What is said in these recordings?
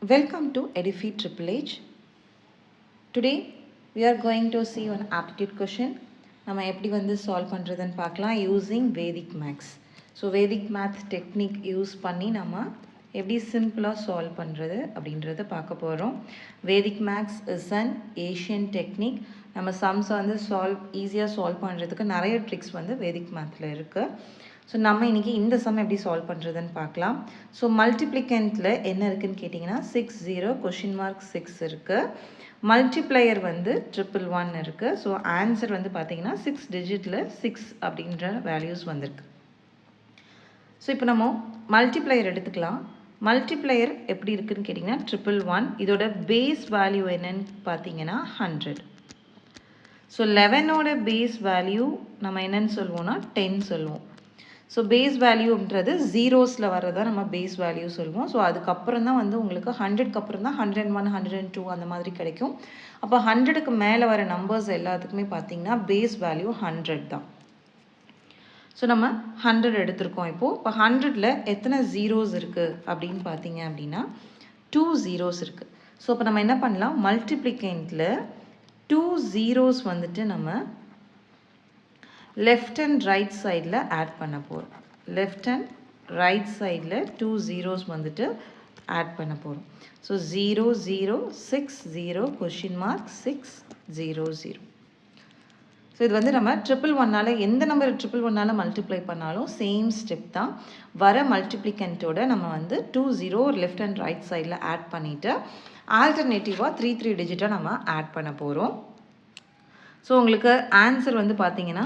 Welcome to Edify Triple H. Today we are going to see one aptitude question. நம்ம எப்படி வந்து solve பண்ணுறதுன்னு பார்க்கலாம் using Vedic maths. So Vedic maths technique use பண்ணி நம்ம எப்படி சிம்பிளாக சால்வ் பண்ணுறது அப்படின்றத பார்க்க போகிறோம். Vedic maths is an Asian technique. நம்ம சம்ஸை வந்து ஈஸியாக சால்வ் பண்ணுறதுக்கு நிறைய ட்ரிக்ஸ் வந்து வேதிக் மேத்தில் இருக்குது. ஸோ நம்ம இன்றைக்கி இந்த சம் எப்படி சால்வ் பண்ணுறதுன்னு பார்க்கலாம். ஸோ மல்டிப்ளிகண்ட்டில் என்ன இருக்குதுன்னு கேட்டிங்கன்னா 6 கொஷின் மார்க் 6 இருக்குது. மல்டிப்ளையர் வந்து 111 இருக்குது. ஸோ ஆன்சர் வந்து பார்த்திங்கன்னா 6 டிஜிட்டில் 6 அப்படின்ற வேல்யூஸ் வந்திருக்கு. ஸோ இப்போ நம்ம மல்டிப்ளையர் எடுத்துக்கலாம். மல்டிப்ளையர் எப்படி இருக்குதுன்னு கேட்டிங்கன்னா 111. இதோட பேஸ் வேல்யூ என்னன்னு பார்த்தீங்கன்னா 100. ஸோ 11ஓட பேஸ் வேல்யூ நம்ம என்னன்னு சொல்லுவோம்னா 10 சொல்லுவோம். ஸோ பேஸ் வேல்யூன்றது ஜீரோஸில் வர்றதா நம்ம பேஸ் வேல்யூ சொல்லுவோம். ஸோ அதுக்கப்புறம் தான் வந்து உங்களுக்கு 100க்கு அப்புறம் தான் 101 102 அந்த மாதிரி கிடைக்கும். அப்போ 100க்கு மேலே வர நம்பர்ஸ் எல்லாத்துக்குமே பார்த்திங்கன்னா பேஸ் வேல்யூ 100 தான். ஸோ நம்ம 100 எடுத்திருக்கோம். இப்போது இப்போ 100ல் எத்தனை ஜீரோஸ் இருக்குது அப்படின்னு பார்த்தீங்க அப்படின்னா 2 ஜீரோஸ் இருக்குது. ஸோ இப்போ நம்ம என்ன பண்ணலாம், மல்டிப்ளிகேண்டில் 2 ஜீரோஸ் வந்துட்டு நம்ம லெஃப்ட் அண்ட் ரைட் சைடில் ஆட் பண்ண போகிறோம். லெஃப்ட் அண்ட் ரைட் சைடில் 2 ஜீரோஸ் வந்துட்டு ஆட் பண்ண போகிறோம். So 0 0 6 0 question mark 6 0 0. ஸோ இது வந்து நம்ம 111 எந்த நம்பர் 111 மல்டிப்ளை பண்ணாலும் சேம் ஸ்டெப் தான். வர மல்டிப்ளிகண்ட்டோட நம்ம வந்து 2 0 லெஃப்ட் அண்ட் ரைட் சைடில் ஆட் பண்ணிவிட்டு ஆல்டர்னேட்டிவாக 3 டிஜிட்டாக நம்ம ஆட் பண்ண போகிறோம். ஸோ உங்களுக்கு ஆன்சர் வந்து பார்த்தீங்கன்னா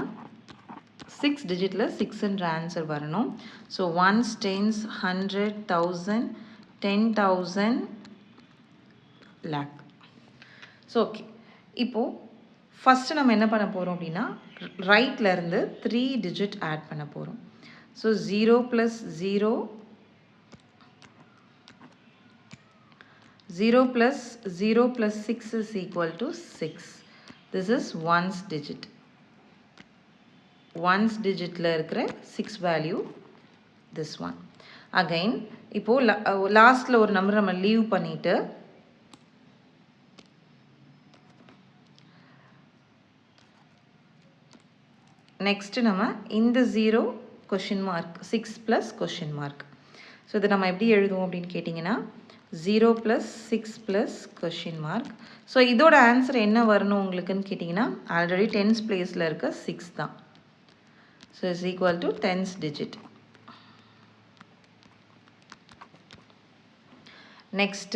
6 டிஜிட்டில் 6ன்ற ஆன்சர் வரணும். So 1s 10s 100 1000 10,000 lakh. So okay, இப்போது ஃபஸ்ட்டு நம்ம என்ன பண்ண போகிறோம் அப்படின்னா ரைட்லேருந்து 3 டிஜிட் ஆட் பண்ண போகிறோம். So 0 + 0 0 + 0 + 6 is equal to 6. This is 1s digit. 1s digitல இருக்கிற 6 வேல்யூ this one. Again இப்போது லாஸ்ட்டில் ஒரு நம்பர் நம்ம லீவ் பண்ணிவிட்டு நெக்ஸ்ட்டு நம்ம இந்த 0 question mark 6 + question mark. So இதை நம்ம எப்படி எழுதுவோம் அப்படின்னு கேட்டிங்கன்னா 0 + 6 + கொஷின் மார்க். ஸோ இதோட ஆன்சர் என்ன வரணும் உங்களுக்குன்னு கேட்டிங்கன்னா ஆல்ரெடி 10s பிளேஸில் இருக்க 6 தான். So is equal to 10s digit. Next,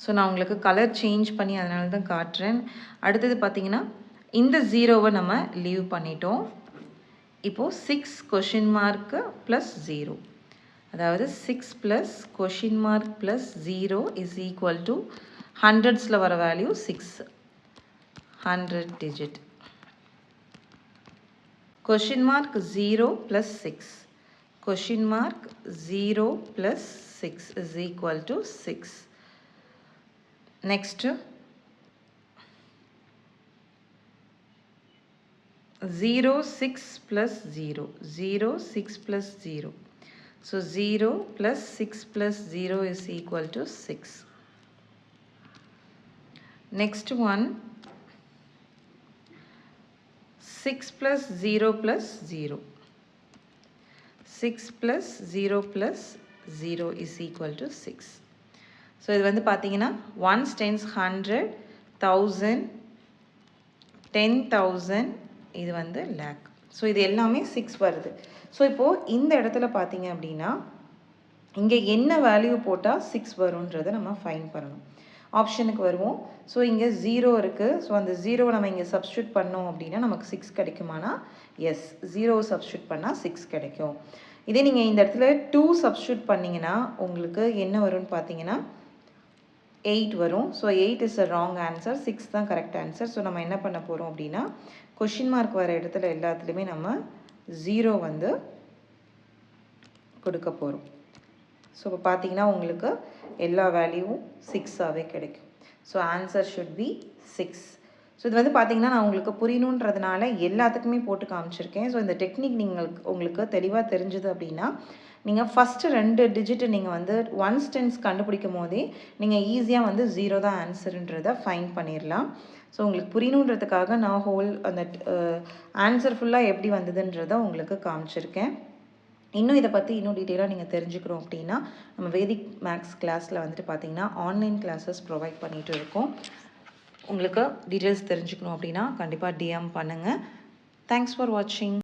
so நான் உங்களுக்கு கலர் சேஞ்ச் பண்ணி அதனால தான் காட்டுறேன். அடுத்தது பார்த்தீங்கன்னா இந்த 0வை நம்ம லீவ் பண்ணிட்டோம். இப்போது 6 கொஷின் மார்க்கு ப்ளஸ் 0, அதாவது 6 + question mark plus 0 is equal to 100ஸில் வர value 6, 100 digit. Question mark 0 + 6. Question mark 0 + 6 is equal to 6. Next, 0 6 + 0. 0 6 + 0. So 0 + 6 + 0 is equal to 6. Next one, 6 + 0 + 0. 6 + 0 + 0 is equal to 6. So இது வந்து பார்த்தீங்கன்னா 1s 10s 100 1000 10,000 இது வந்து lakh. So இது எல்லாமே 6 வருது. ஸோ இப்போது இந்த இடத்துல பார்த்தீங்க அப்படின்னா இங்கே என்ன வேல்யூ போட்டால் 6 வரும்ன்றதை நம்ம ஃபைண்ட் பண்ணணும். ஆப்ஷனுக்கு வருவோம். ஸோ இங்கே 0 இருக்குது. ஸோ அந்த 0வை நம்ம இங்கே சப்ஸ்டியூட் பண்ணோம் அப்படின்னா நமக்கு 6 கிடைக்குமானா எஸ், 0 சப்ஸ்டியூட் பண்ணால் 6 கிடைக்கும். இதே நீங்கள் இந்த இடத்துல 2 சப்ஸ்டியூட் பண்ணிங்கன்னா உங்களுக்கு என்ன வரும்னு பார்த்தீங்கன்னா 8 வரும். So 8 is a wrong answer, 6 தான் கரெக்ட் ஆன்சர். ஸோ நம்ம என்ன பண்ண போகிறோம் அப்படின்னா கொஷின் மார்க் வர இடத்துல எல்லாத்துலேயுமே நம்ம 0 வந்து கொடுக்க போகிறோம். ஸோ இப்போ பார்த்தீங்கன்னா உங்களுக்கு எல்லா வேல்யூவும் 6ஆகவே கிடைக்கும். So answer should be 6. So இது வந்து பார்த்தீங்கன்னா நான் உங்களுக்கு புரியணுன்றதுனால எல்லாத்துக்குமே போட்டு காமிச்சிருக்கேன். ஸோ இந்த டெக்னிக் உங்களுக்கு தெளிவாக தெரிஞ்சுது அப்படின்னா நீங்கள் ஃபஸ்ட்டு 2 டிஜிட்டு நீங்கள் வந்து ஒன்ஸ் டென்ஸ் கண்டுபிடிக்கும் போதே நீங்கள் ஈஸியாக வந்து 0 தான் ஆன்சருன்றதை ஃபைண்ட் பண்ணிடலாம். ஸோ உங்களுக்கு புரியணுன்றதுக்காக நான் அந்த ஆன்சர் ஃபுல்லாக எப்படி வந்ததுன்றதை உங்களுக்கு காமிச்சிருக்கேன். இன்னும் இதை பற்றி இன்னும் டீட்டெயிலாக நீங்கள் தெரிஞ்சுக்கணும் அப்படின்னா நம்ம வேதிக் மேக்ஸ் கிளாஸில் வந்துட்டு பார்த்தீங்கன்னா ஆன்லைன் கிளாஸஸ் ப்ரொவைட் பண்ணிகிட்டு இருக்கோம். உங்களுக்கு டீட்டெயில்ஸ் தெரிஞ்சுக்கணும் அப்படின்னா கண்டிப்பாக டிஎம் பண்ணுங்கள். தேங்க்ஸ் ஃபார் வாட்சிங்.